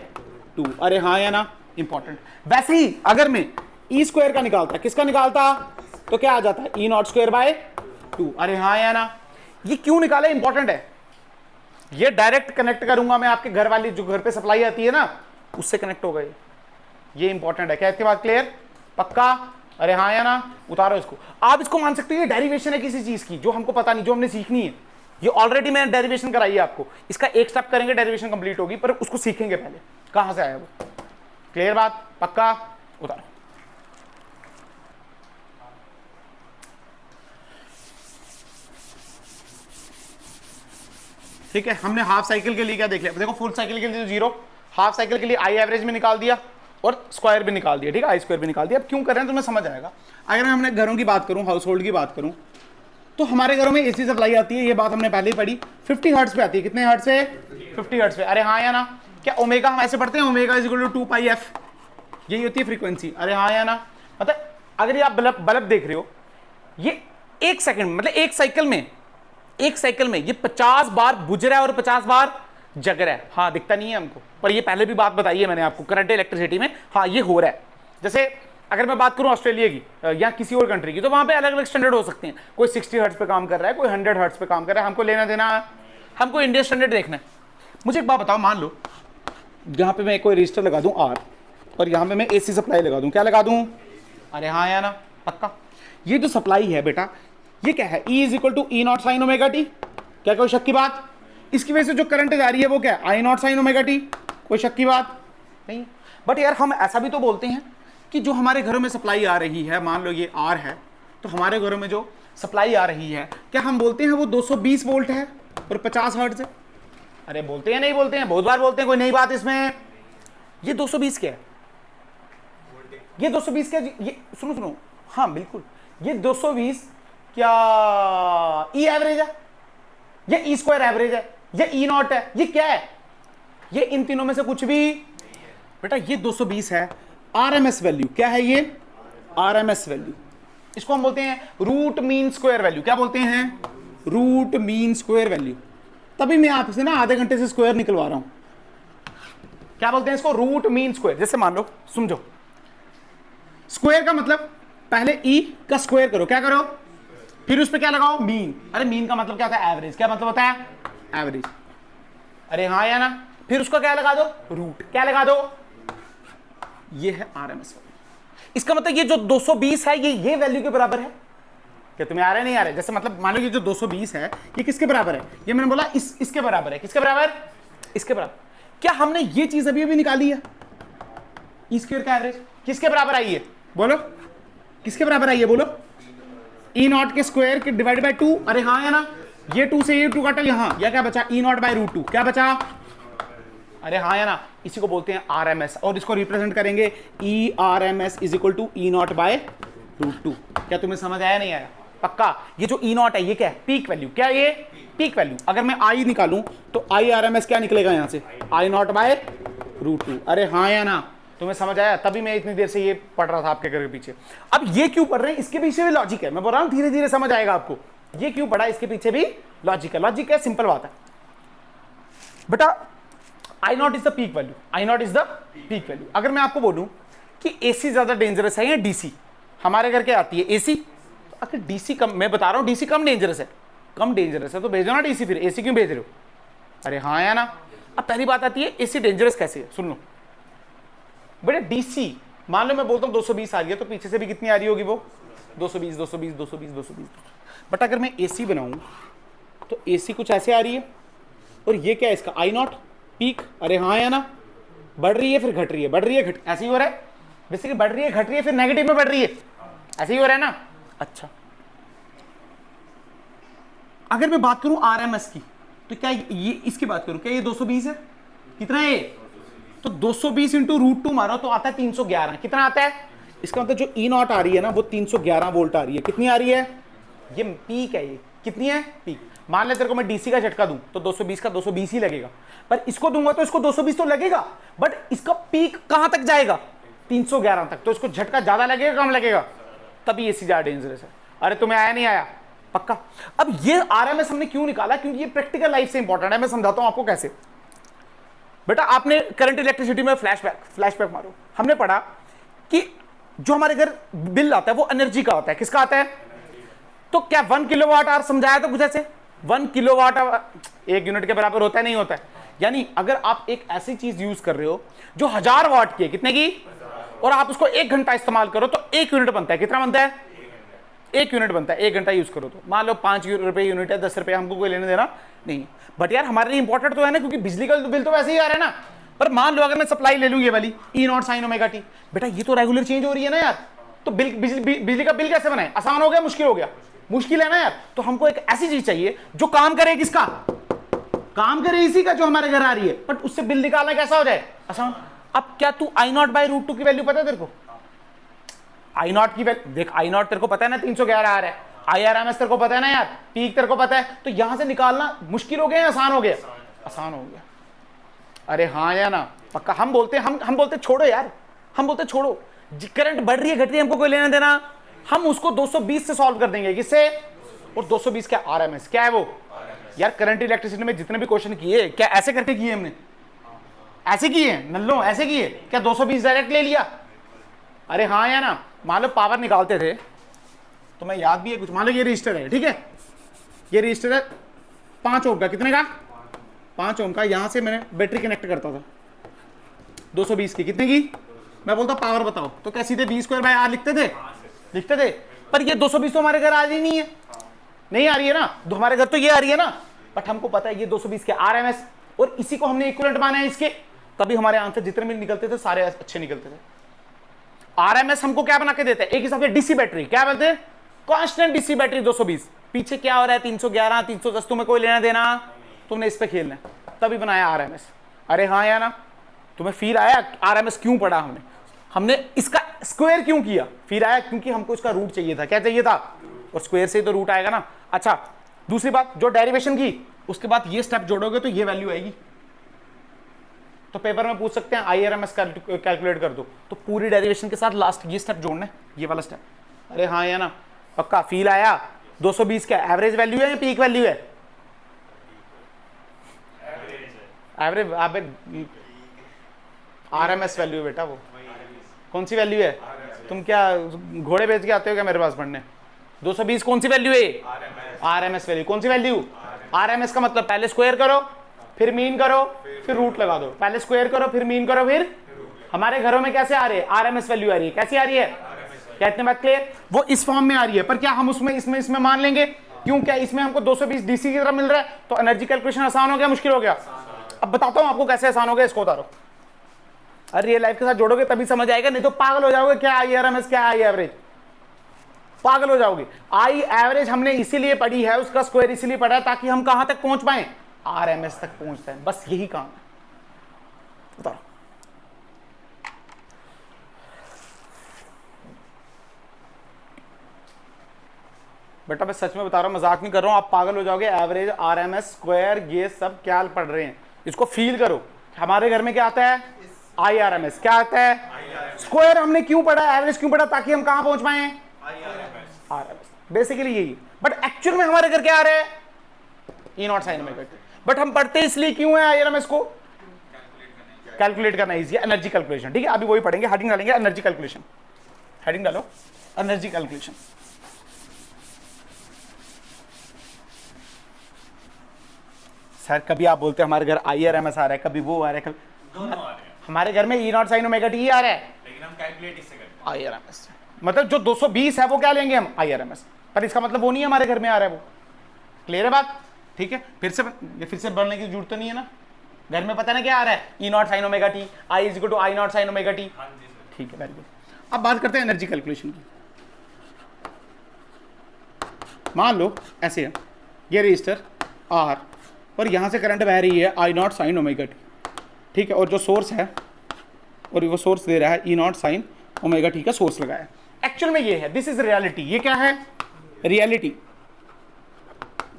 2, अरे हाँ या ना, इंपॉर्टेंट। वैसे ही अगर मैं ई स्क्वायर का निकालता, किसका निकालता, तो क्या आ जाता है? ई नॉट स्क्वायर बाय 2, अरे हाँ या ना। ये क्यों निकाले, इंपॉर्टेंट है, ये डायरेक्ट कनेक्ट करूंगा मैं आपके घर वाली जो घर पे सप्लाई आती है ना, उससे कनेक्ट होगा ये इंपॉर्टेंट है। क्या इसके बाद क्लियर? पक्का? अरे हाँ या ना, उतारो इसको। आप इसको मान सकते हो ये डेरिवेशन है किसी चीज की जो हमको पता नहीं, जो हमने सीखनी है। ये ऑलरेडी मैंने डेरिवेशन कराई है आपको, इसका एक स्टेप करेंगे डेरिवेशन कंप्लीट होगी, पर उसको सीखेंगे पहले कहां से आया वो। क्लियर बात? पक्का? उतारो। ठीक है, हमने हाफ साइकिल के लिए क्या देख लिया, देखो फुल साइकिल के लिए 0, हाफ साइकिल के लिए आई एवरेज में निकाल दिया और स्क्वायर भी निकाल दिया, ठीक है, आई स्क्वायर भी निकाल दिया। अब क्यों कर रहे हैं तुम्हें समझ आएगा। अगर मैं हमने घरों की बात करूं, हाउस होल्ड की बात करूं, तो हमारे घरों में एसी सप्लाई आती है, ये बात हमने पहले ही पढ़ी, 50 हर्ट्ज पे आती है। कितने हर्ट्ज से? 50 हर्ट्ज पे। अरे हाँ या ना? क्या ओमेगा हम ऐसे पढ़ते हैं, omega is equal to 2 pi F, यही होती है फ्रीक्वेंसी। अरे हाँ या ना? मतलब अगर ये आप बल्ब देख रहे हो, ये एक सेकंड मतलब एक साइकिल में ये 50 बार बुझ रहा है और 50 बार जग रहा है। हाँ, दिखता नहीं है हमको, पर ये पहले भी बात बताई है मैंने आपको करंट इलेक्ट्रिसिटी में, हाँ ये हो रहा है। जैसे अगर मैं बात करूं ऑस्ट्रेलिया की या किसी और कंट्री की, तो वहां पे अलग अलग स्टैंडर्ड हो सकते हैं। कोई 60 हर्ट्ज पे काम कर रहा है, कोई 100 हर्ट्ज पे काम कर रहा है। हमको लेना देना, हमको इंडियन स्टैंडर्ड देखना है। मुझे एक बात बताओ, मान लो यहाँ पे मैं कोई रजिस्टर लगा दूं R, और यहाँ पे मैं AC सप्लाई लगा दूं, क्या लगा दूं? अरे हाँ या ना? पक्का? ये जो सप्लाई है बेटा, ये क्या है? E is equal to E not sine omega T, क्या कोई शक की बात? इसकी वजह से जो करंट जा रही है वो क्या है? I not sine omega T, कोई शक की बात नहीं। बट यार हम ऐसा भी तो बोलते हैं कि जो हमारे घरों में सप्लाई आ रही है, मान लो ये R है, तो हमारे घरों में जो सप्लाई आ रही है, क्या हम बोलते हैं वो 220 वोल्ट है और 50 हर्ट्ज है? अरे बोलते हैं, नहीं बोलते हैं? बहुत बार बोलते हैं, कोई नई बात इसमें। ये 220 क्या है? ये 220 क्या? ये सुनो, हाँ बिल्कुल, ये 220 क्या ई एवरेज है, ये ई स्क्वायर एवरेज है, ये ई नॉट है, ये क्या है? ये इन तीनों में से कुछ भी बेटा। ये 220 है आरएमएस वैल्यू, क्या है ये? RMS value. इसको हम बोलते हैं रूट मीन स्क्वायर वैल्यू। क्या बोलते हैं? Root mean square value. तभी मैं आपसे ना आधे घंटे से स्क्वायर निकलवा रहा हूं। क्या बोलते हैं इसको? Root mean square. जैसे मान लो, समझो, स्क्वायर का मतलब पहले ई का स्क्वायर करो, क्या करो? फिर उस पर क्या लगाओ? मीन। अरे मीन का मतलब क्या होता है? एवरेज। क्या मतलब होता है? एवरेज। अरे हाँ या ना? फिर उसका क्या लगा दो? रूट। क्या लगा दो? ये है आरएमएस वैल्यू। इसका मतलब ये जो 220 है, ये वैल्यू के बराबर है। क्या तुम्हें आ रहा है? नहीं आ रहा है? जैसे मतलब मान लो ये जो 220 है, ये किसके बराबर है? ये मैंने बोला इसके बराबर है। किसके बराबर? इसके बराबर। क्या हमने ये चीज अभी अभी निकाली है? ई स्क्वायर का एवरेज किसके बराबर आई है बोलो, किसके बराबर आई है बोलो? ई नॉट के स्क्वायर के डिवाइड बाय 2। अरे हाँ है ना, ये 2 से ये 2 काटा यहां, या क्या बचा? ई नॉट बाय रूट 2। क्या बचा? अरे हाँ है ना, इसी को बोलते हैं आरएमएस, और इसको रिप्रेजेंट करेंगे E R M S is equal to E naught by root 2। क्या तुम्हें समझ आया नहीं आया? पक्का। ये जो ई नॉट है ये क्या है? Peak value. क्या ये? Peak value. अगर मैं आई निकालूं तो आई आर एम एस क्या निकलेगा यहां से? आई नॉट बाय रूट 2। अरे हाँ या ना, तुम्हें समझ आया? तभी मैं इतनी देर से ये पढ़ रहा था आपके घर के पीछे। अब ये क्यों पढ़ रहे हैं, इसके पीछे भी लॉजिक है। मैं बोल रहा हूं धीरे धीरे समझ आएगा आपको ये क्यों पढ़ा, इसके पीछे भी लॉजिक है। लॉजिक है, सिंपल बात है बेटा। I naught is the peak value, I naught is the peak value. अगर मैं आपको बोलूं कि एसी ज्यादा डेंजरस है या डीसी, हमारे घर क्या आती है? एसी। तो अगर डीसी कम, मैं बता रहा हूं डीसी कम डेंजरस है, कम डेंजरस है तो भेजो ना डीसी, फिर एसी क्यों भेज रहे हो? अरे हाँ या ना। अब पहली बात आती है एसी डेंजरस कैसे है, सुन लो बेटा। डीसी मान लो मैं बोलता हूं 220 आ रही है, तो पीछे से भी कितनी आ रही होगी वो? 220 220 220 220। बट अगर मैं एसी बनाऊं तो एसी कुछ ऐसे आ रही है, और ये क्या है इसका? आई नॉट पीक। अरे हाँ या ना, बढ़ रही है फिर घट रही है, बढ़ रही है घट, ऐसे ही हो रहा है बेसिकली। बढ़ रही है घट रही है फिर नेगेटिव में बढ़ रही है, ऐसे ही हो रहा है ना। अच्छा, अगर मैं बात करूं आरएमएस की, तो क्या ये इसकी बात करूं, क्या ये 220 है? कितना है? तो 220 इंटू रूट 2 मारो तो आता है 311। कितना आता है? इसका मतलब जो ई नॉट आ रही है ना वो 311 वोल्ट आ रही है। कितनी आ रही है? ये पीक है। ये कितनी है? पीक। मान ले तेरे को मैं डीसी का झटका दूं तो 220 का 220 ही लगेगा, पर इसको दूंगा तो इसको 220 तो लगेगा, बट इसका पीक कहां तक जाएगा? 311 तक। तो इसको झटका ज्यादा लगेगा कम लगेगा? तभी एसी ज्यादा डेंजरस है। अरे तुम्हें आया नहीं आया? पक्का। अब ये आरएमएस हमने क्यों निकाला? क्योंकि ये प्रैक्टिकल लाइफ से इंपॉर्टेंट है। मैं समझाता हूं आपको कैसे। बेटा आपने करंट इलेक्ट्रिसिटी में फ्लैशबैक मारो। हमने पढ़ा कि जो हमारे घर बिल आता है वो एनर्जी का होता है। किसका आता है? तो क्या 1 किलोवाट आवर समझाया था कुछ ऐसे? 1 किलोवाट आवर 1 यूनिट के बराबर होता है नहीं होता है? यानी अगर आप एक ऐसी चीज यूज कर रहे हो जो 1000 वाट की है, कितने की, और आप उसको 1 घंटा इस्तेमाल करो तो 1 यूनिट बनता है। कितना बनता है? 1 यूनिट बनता है। 1 घंटा यूज करो तो मान लो 5 रुपए यूनिट है, 10 रुपए, हमको कोई लेने देना नहीं। बट यार हमारे लिए इंपॉर्टेंट तो है ना, क्योंकि बिजली का बिल तो वैसे ही आ रहा है ना। पर मान लो अगर मैं सप्लाई ले लूं ये वाली ई नॉट साइन ओमेगा टी, बेटा ये तो रेगुलर चेंज हो रही है ना यार। तो बिजली का बिल कैसे बनाए? आसान हो गया मुश्किल हो गया? मुश्किल है ना यार। तो हमको एक ऐसी चीज चाहिए जो काम करे, किसका काम करे? इसी का, जो हमारे घर आ रही है, बट उससे बिल निकालना कैसा हो जाए? आसान। अब क्या तू आई नॉट बाय रूट 2 की वैल्यू पता है तेरे को? आई नॉट की वैल्यू देख, आई नॉट तेरे को पता है ना 311 आ रहा है, आई आर एम एस तेरे को पता है ना यार, पीक तेरे को पता है, तो यहां से निकालना मुश्किल हो गया या आसान हो गया? आसान हो गया। अरे हाँ या ना? पक्का। हम बोलते छोड़ो यार, हम बोलते छोड़ो, करंट बढ़ रही है घट रही है हमको कोई लेना देना, हम उसको 220 से सॉल्व कर देंगे। किससे? और 220 क्या? आरएमएस। क्या है वो यार? करंट इलेक्ट्रिसिटी में जितने भी क्वेश्चन किए क्या ऐसे करके किए हमने? ऐसे किए नल्लो? ऐसे किए क्या? 220 डायरेक्ट ले लिया? अरे हाँ या ना? मान लो पावर निकालते थे तो मैं याद भी है कुछ। मान लो ये रजिस्टर है, ठीक है, ये रजिस्टर है 5 ओम का। कितने का? 5 ओम का। यहां से मैंने बैटरी कनेक्ट करता था 220 की। कितने की? मैं बोलता पावर बताओ, तो क्या सीधे V स्क्वायर बाय आर लिखते थे? पर ये 220 तो हमारे घर आ रही नहीं है, नहीं आ रही है ना। तो हमारे घर तो ये आ रही है ना, बट हमको पता है ये 220 के आरएमएस, और इसी को हमने इक्विवेलेंट माना है इसके, तभी हमारे आंसर जितने भी निकलते थे सारे अच्छे निकलते थे। आरएमएस हमको क्या बना के देता है? एक हिसाब से डीसी बैटरी। क्या बोलते हैं? Constant DC battery 220। पीछे क्या हो रहा है? 311 310, तुम्हें कोई लेना देना, तुमने इस पे खेलना है, तभी बनाया आरएमएस। अरे हाँ या ना? तुम्हें फील आया आरएमएस क्यों पढ़ा हमने इसका स्क्वायर क्यों किया? फिर आया क्योंकि हमको इसका रूट चाहिए था। क्या चाहिए था? और स्क्वायर से ही तो रूट आएगा ना। अच्छा, दूसरी बात, जो डेरिवेशन की उसके बाद ये स्टेप जोड़ोगे तो ये वैल्यू आएगी। तो पेपर में पूछ सकते हैं आईआरएमएस कैलकुलेट कर दो, तो पूरी डेरिवेशन के साथ लास्ट ये स्टेप जोड़ना है, ये वाला स्टेप। अरे हाँ या ना? पक्का। फील आया? 220 क्या एवरेज वैल्यू है या पीक वैल्यू है? एवरेज। आप आरएमएस वैल्यू है बेटा। वो कौन सी वैल्यू है? तुम क्या घोड़े बेच के आते हो क्या मेरे पास पढ़ने? 220 कौन सी वैल्यू है? RMS value. कौन सी वैल्यू? आरएमएस का मतलब पहले स्क्वायर करो, फिर मीन करो, फिर रूट लगा दो। पहले स्क्वायर करो, फिर मीन करो, फिर हमारे घरों में कैसे आ रहे हैं? आरएमएस वैल्यू आ रही है। कैसी आ रही है? क्या इतने बात क्लियर? वो इस फॉर्म में आ रही है, पर क्या हम उसमें इसमें मान लेंगे? क्यों? क्या इसमें हमको 220 डीसी की तरह मिल रहा है, तो एनर्जी कैलकुलेशन आसान हो गया मुश्किल हो गया? अब बताता हूं आपको कैसे आसान हो गया, इसको उतारो। अरे रियल लाइफ के साथ जोड़ोगे तभी समझ आएगा, नहीं तो पागल हो जाओगे। क्या आई आर एम एस, क्या आई एवरेज, पागल हो जाओगे। आई एवरेज हमने इसीलिए पढ़ी है, उसका स्क्वायर इसीलिए पढ़ा है ताकि हम कहां तक पहुंच पाए, आर एम एस तक पहुंचते हैं, बस यही काम है। उतारो। बेटा मैं सच में बता रहा हूं, मजाक नहीं कर रहा हूं, आप पागल हो जाओगे। Average, R M S, square, ये सब क्या पढ़ रहे हैं, इसको फील करो। हमारे घर में क्या आता है, आई आर एम एस। क्या आता है, स्क्वायर। हमने क्यों पढ़ा, एवरेज क्यों पढ़ा, ताकि हम कहां पहुंच पाए, आर एम एस। बेसिकली यही, बट एक्चुअल में हमारे घर क्या आ रहा है, E not sine omega T. But हम पढ़ते इसलिए क्यों है आई आर एम एस को, कैलकुलेट करना इजी है, एनर्जी कैलकुलेशन। ठीक है, अभी वही पढ़ेंगे, हेडिंग डालेंगे एनर्जी कैलकुलेशन। हेडिंग डालो एनर्जी कैलकुलेशन। सर कभी आप बोलते हैं हमारे घर आई आर एम एस आ रहा है, कभी वो आ रहा है, कभी दोनों आ रहे हैं। हमारे घर में ई नॉट साइन ओमेगा टी आ रहा है, लेकिन हम कैलकुलेट इससे करते हैं आई आर एम एस। मतलब जो 220 है वो क्या लेंगे हम, आई आर एम एस। पर इसका मतलब वो नहीं है हमारे घर में आ रहा है वो। क्लियर है बात, ठीक है। फिर से बढ़ने की जरूरत तो नहीं है ना, घर में पता ना क्या आ रहा है, E not sine omega T, I is equal to I not sine omega T. ठीक है, वेरी गुड। अब बात करते हैं एनर्जी कैलकुलेशन की। मान लो ऐसे है, ये रजिस्टर आर और यहां से करंट बह रही है I not sine omega T, ठीक है। और जो सोर्स है, और वो सोर्स दे रहा है E not sine omega T का सोर्स लगाया। एक्चुअल में ये है, दिस इज रियलिटी। ये क्या है, रियलिटी।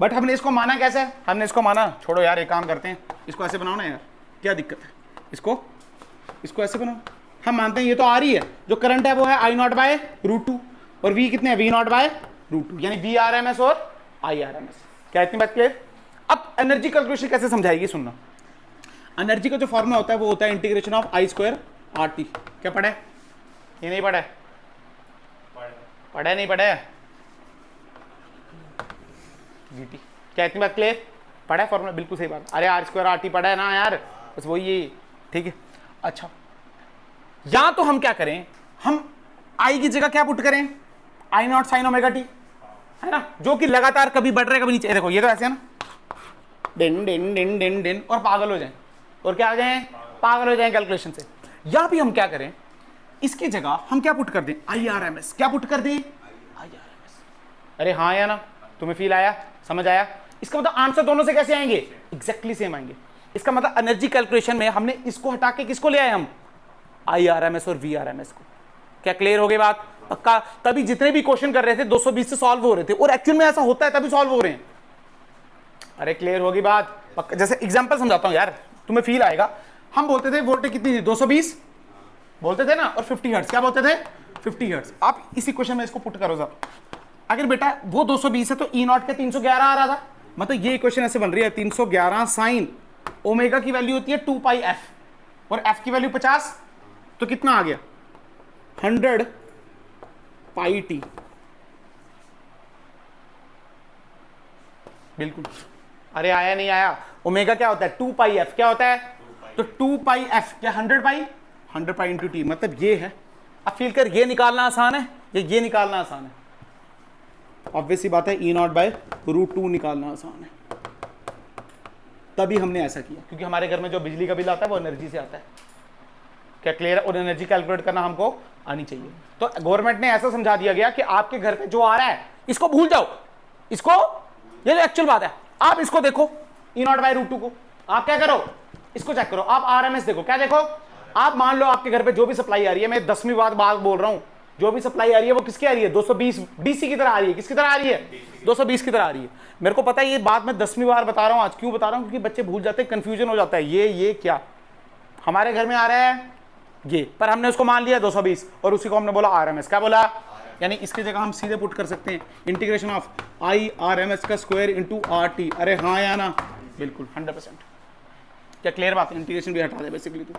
बट हमने इसको माना कैसे, हमने इसको माना, छोड़ो यार एक काम करते हैं, इसको ऐसे बनाओ ना यार, क्या दिक्कत है, इसको ऐसे बनाओ। हम मानते हैं ये तो आ रही है, जो करंट है वो है I naught by root two, और वी कितने हैं, V naught by root two, यानी वी आर एम एस और आई आर एम एस। क्या इतनी बात क्लियर। अब एनर्जी कैलकुलेशन कैसे समझाएगी, सुनना। एनर्जी का जो फॉर्मूला होता है वो होता है integration of I square R T. क्या पढ़ा है, ये नहीं पढ़ा है, पढ़ा नहीं पढ़ा है जीटी। क्या इतनी बात क्लियर, पढ़ा है फॉर्मूला, बिल्कुल सही बात। अरे आर स्क्वायर आर टी पढ़ा है ना यार, बस वही, ठीक है। अच्छा, या तो हम क्या करें, हम आई की जगह क्या पुट करें, आई नॉट साइन ओमेगा टी, है ना, जो कि लगातार कभी बढ़ रहा है कभी नीचे। देखो ये तो ऐसे है ना, डिन डिन डिन डिन डिन, और पागल हो जाए, और क्या आ जाए, पागल हो जाए कैलकुलेशन से। या भी हम क्या करें, इसकी जगह हम क्या पुट कर दें, आई आर एम एस। क्या पुट कर दें, आई आर एम एस। अरे हाँ या ना, तुम्हें फील आया, समझ आया। इसका मतलब आंसर दोनों से कैसे आएंगे, एग्जैक्टली सेम आएंगे। इसका मतलब एनर्जी कैलकुलेशन में हमने इसको हटा के किसको ले आए, हम आई आर एम एस और वी आर एम एस को। क्या क्लियर हो गई बात, पक्का। तभी जितने भी क्वेश्चन कर रहे थे 220 से सॉल्व हो रहे थे, और एक्चुअल में ऐसा होता है तभी सॉल्व हो रहे हैं। अरे क्लियर होगी बात, पक्का। जैसे एग्जांपल समझाता हूं यार, तुम्हें फील आएगा। हम बोलते थे वोल्टेज कितनी थी, 220 बोलते थे ना, और 50 हर्ट्ज। क्या बोलते थे, 50 हर्ट्ज। आप इसी क्वेश्चन में इसको पुट करो जरा। अगर बेटा वो 220 है तो ई नॉट के 311 आ रहा था, मतलब ये इक्वेशन ऐसे बन रही है, 311 साइन ओमेगा की वैल्यू होती है 2 पाई एफ, और एफ की वैल्यू 50, तो कितना आ गया, 100 पाई टी। बिल्कुल। अरे आया नहीं आया, ओमेगा क्या होता है, 2 पाई एफ। क्या होता है, तो 2 पाई एफ क्या 100 पाई इंटू टी, मतलब ये है। अब फील कर, ये निकालना आसान है या ये निकालना आसान है, ऑब्वियस सी बात है, ई नॉट बाय रूट 2 निकालना आसान है। तभी हमने ऐसा किया, क्योंकि हमारे घर में जो बिजली का बिल आता है वो एनर्जी से आता है। क्या क्लियर है, और एनर्जी कैलकुलेट करना हमको आनी चाहिए। तो गवर्नमेंट ने ऐसा समझा दिया गया कि आपके घर पे जो आ रहा है इसको भूल जाओ, इसको, ये जो एक्चुअल बात है, आप इसको देखो ई नॉट बाय रूट 2 को, आप क्या करो, इसको चेक करो, आप आरएमएस देखो। क्या देखो, आप मान लो आपके घर पे जो भी सप्लाई आ रही है, मैं 10वीं बात बोल रहा हूं, जो भी सप्लाई आ रही है वो किसकी आ रही है, 220 डीसी की तरह आ रही है। किसकी तरह आ रही है, 220 की तरह आ रही है। मेरे को पता है ये बात मैं 10वीं बार बता रहा हूं आज। क्यों बता रहा हूं, क्योंकि बच्चे भूल जाते हैं, कंफ्यूजन हो जाता है, ये क्या हमारे घर में आ रहा है ये, पर हमने उसको मान लिया 220 और उसी को हमने बोला आरएमएस। क्या बोला, यानी इसकी जगह हम सीधे पुट कर सकते हैं integration of I R M S का स्क्वायर इंटू आर टी। अरे हाँ या ना, बिल्कुल 100%। क्या क्लियर बात है, इंटीग्रेशन भी हटा दे बेसिकली तो।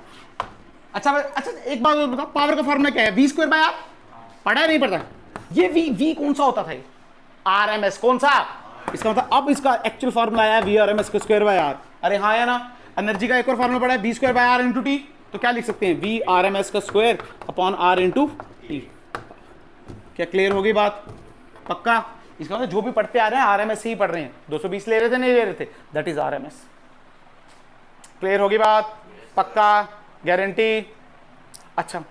अच्छा एक बात बताओ, पावर का फॉर्मूला क्या है, वी स्क्वायर बाय आर। पढ़ा है नहीं पढ़ा, ये वी कौन सा होता था, ये आर एम एस कौन सा, इसका मतलब अब इसका एक्चुअल फॉर्मूला आया वी आर एम एस का स्क्वायर बाय आर। अरे हाँ या ना, एनर्जी का एक और फॉर्मूला पड़ा है V square by R into T, तो क्या लिख सकते हैं, वी आर एम एस का square upon R into T. क्या क्लियर होगी बात, पक्का। इसका मतलब जो भी पढ़ते आ रहे हैं आरएमएस ही पढ़ रहे हैं, 220 ले रहे थे नहीं ले रहे थे, दैट इज आरएमएस। क्लियर होगी बात? पक्का, गारंटी? अच्छा,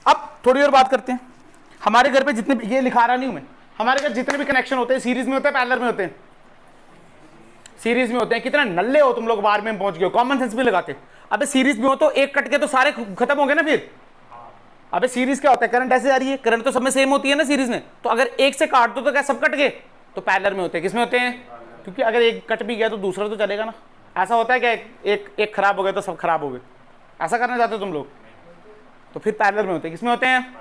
अब थोड़ी और बात करते हैं। हमारे घर पे जितने भी, ये लिखा रहा नहीं हूं मैं, हमारे घर जितने भी कनेक्शन होते हैं सीरीज में होते हैं पैरेलल में होते हैं? सीरीज में होते हैं। कितना नल्ले हो तुम लोग, बार में पहुंच गए हो, कॉमन सेंस भी लगाते। अबे सीरीज में हो तो एक कट के तो सारे खत्म हो गए ना फिर। अबे सीरीज क्या होता है, करंट ऐसे जा रही है, करंट तो सब में सेम होती है ना सीरीज में, तो अगर एक से काट दो तो क्या सब कट गए? तो पैरेलल में होते हैं। किसमें होते हैं? क्योंकि अगर एक कट भी गया तो दूसरा तो चलेगा ना। ऐसा होता है क्या एक खराब हो गया तो सब खराब हो गए? ऐसा करना चाहते हो तुम लोग? तो फिर पैरेलल में होते हैं। किसमें होते हैं?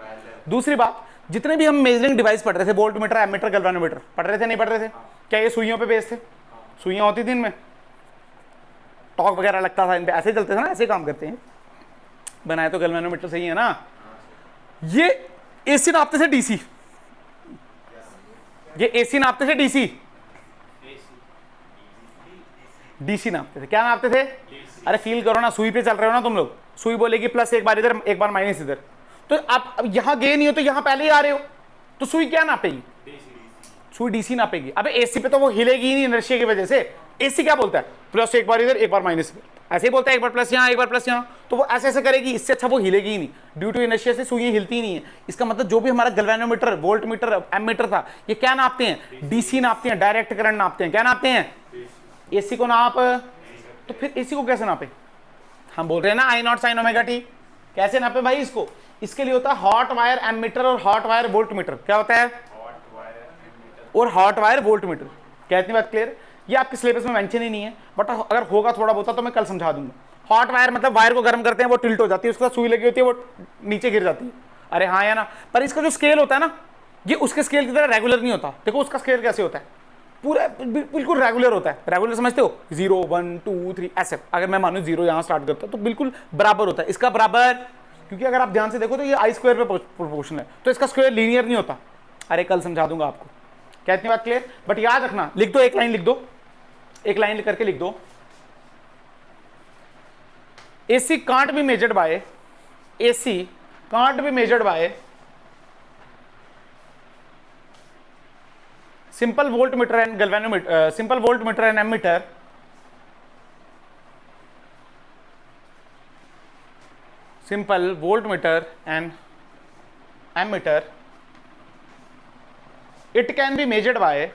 दूसरी बात, जितने भी हम मेजरिंग डिवाइस पढ़ रहे थे, वोल्ट मीटर, एमीटर, गैल्वेनोमीटर, पढ़ रहे थे नहीं पढ़ रहे थे? क्या ये सुइयों पे बेस थे? सुइयां होती थी इनमें, टॉक वगैरह लगता था इन पे, ऐसे चलते थे ना, ऐसे काम करते हैं। बनाए तो गैल्वेनोमीटर सही है ना। ये एसी नापते थे डीसी, ये एसी नापते थे डीसी, डीसी नापते थे। क्या नापते थे? अरे फील करो ना, सुई पे चल रहे हो ना तुम लोग, सुई बोलेगी प्लस एक बार इधर एक बार माइनस इधर, तो आप अब यहां गए नहीं हो तो यहां पहले ही आ रहे हो, तो सुई क्या नापेगी? सुई डीसी नापेगी। अबे एसी पे तो वो हिलेगी ही नहीं इनर्शिया की वजह से। एसी क्या बोलता है? प्लस एक बार इधर एक बार माइनस इधर, ऐसे ही बोलता है, एक बार प्लस यहाँ एक बार प्लस यहाँ, तो वो ऐसे ऐसे करेगी। इससे अच्छा वो हिलेगी ही नहीं, ड्यू टू इनर्शिया से सुई हिलती ही नहीं है। इसका मतलब जो भी हमारा गैल्वेनोमीटर, वोल्ट मीटर, एमीटर था, ये क्या नापते हैं? डीसी नापते हैं, डायरेक्ट करंट नापते हैं। क्या नापते हैं? एसी को नाप, तो फिर एसी को कैसे नापे? हम बोल रहे हैं ना आई नॉट साइन ओमेगा टी। कैसे नापे भाई इसको? इसके लिए होता है हॉट वायर एमीटर और हॉट वायर वोल्ट मीटर। क्या होता है? और हॉट वायर वोल्ट मीटर। क्या इतनी बात क्लियर? ये आपके सिलेबस में मेंशन ही नहीं है, बट अगर होगा थोड़ा बहुत तो मैं कल समझा दूंगा। हॉट वायर मतलब वायर को गर्म करते हैं, वो टिल्ट हो जाती है, उसके साथ सुई लगी होती है, वो नीचे गिर जाती है। अरे हाँ या ना? पर इसका जो स्केल होता है ना, ये उसके स्केल की तरह रेगुलर नहीं होता। देखो उसका स्केल कैसे होता है, पूरा बिल्कुल रेगुलर होता है। रेगुलर समझते हो? 0 1 2 3 ऐसे। अगर मैं मानू 0 यहाँ स्टार्ट करता हूँ तो बिल्कुल बराबर होता है। इसका बराबर, क्योंकि अगर आप ध्यान से देखो तो ये आई स्क्वायर पे प्रोपोर्शनल है, तो इसका स्क्वायर लीनियर नहीं होता। अरे कल समझा दूंगा आपको। क्या इतनी बात क्लियर? बट याद रखना, लिख दो, एक लाइन लिख दो, एक लाइन करके लिख दो, AC can't be measured by, AC can't be measured by simple voltmeter and galvanometer, simple voltmeter and ammeter, simple voltmeter and ammeter. It can be measured by,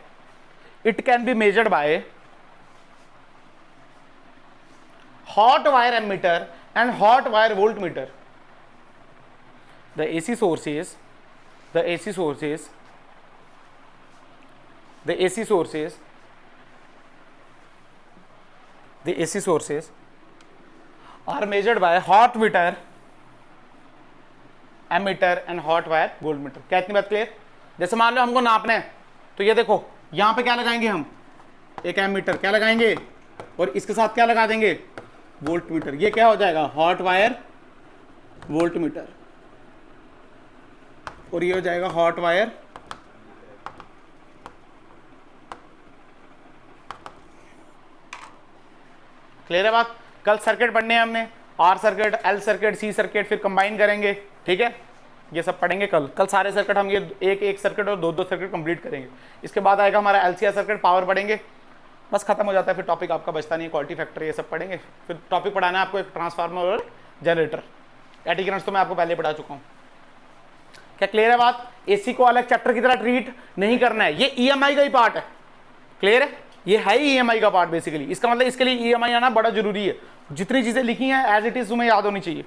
it can be measured by hot wire ammeter and hot wire voltmeter. The AC sources, the AC sources, the AC sources, the AC sources are measured by hot meter, ammeter and hot wire voltmeter. क्या इतनी बात clear? जैसे मान लो हमको नापना है, तो ये देखो यहां पे क्या लगाएंगे हम? एक एमीटर। क्या लगाएंगे? और इसके साथ क्या लगा देंगे? Volt meter. ये क्या हो जाएगा? Hot wire volt meter. और ये हो जाएगा हॉट वायर क्लियर है बात? कल सर्किट पढ़ने हैं हमने, R circuit, L circuit, C circuit, फिर कंबाइन करेंगे। ठीक है, ये सब पढ़ेंगे कल। कल सारे सर्किट हम ये एक एक सर्किट और दो दो सर्किट कंप्लीट करेंगे। इसके बाद आएगा हमारा एलसीआर सर्किट, पावर पढ़ेंगे, बस खत्म हो जाता है। फिर टॉपिक आपका बचता नहीं है, क्वालिटी फैक्टर ये सब पढ़ेंगे। फिर टॉपिक पढ़ाना है आपको एक ट्रांसफार्मर और जनरेटर। एटी करंट्स तो मैं आपको पहले पढ़ा चुका हूँ। क्या क्लियर है बात? एसी को अलग चैप्टर की तरह ट्रीट नहीं करना है, ये ईएमआई का ही पार्ट है। क्लियर है? ये है ही ईएमआई का पार्ट बेसिकली। इसका मतलब इसके लिए ईएमआई आना बड़ा जरूरी है। जितनी चीजें लिखी हैं एज इट इज तुम्हें याद होनी चाहिए।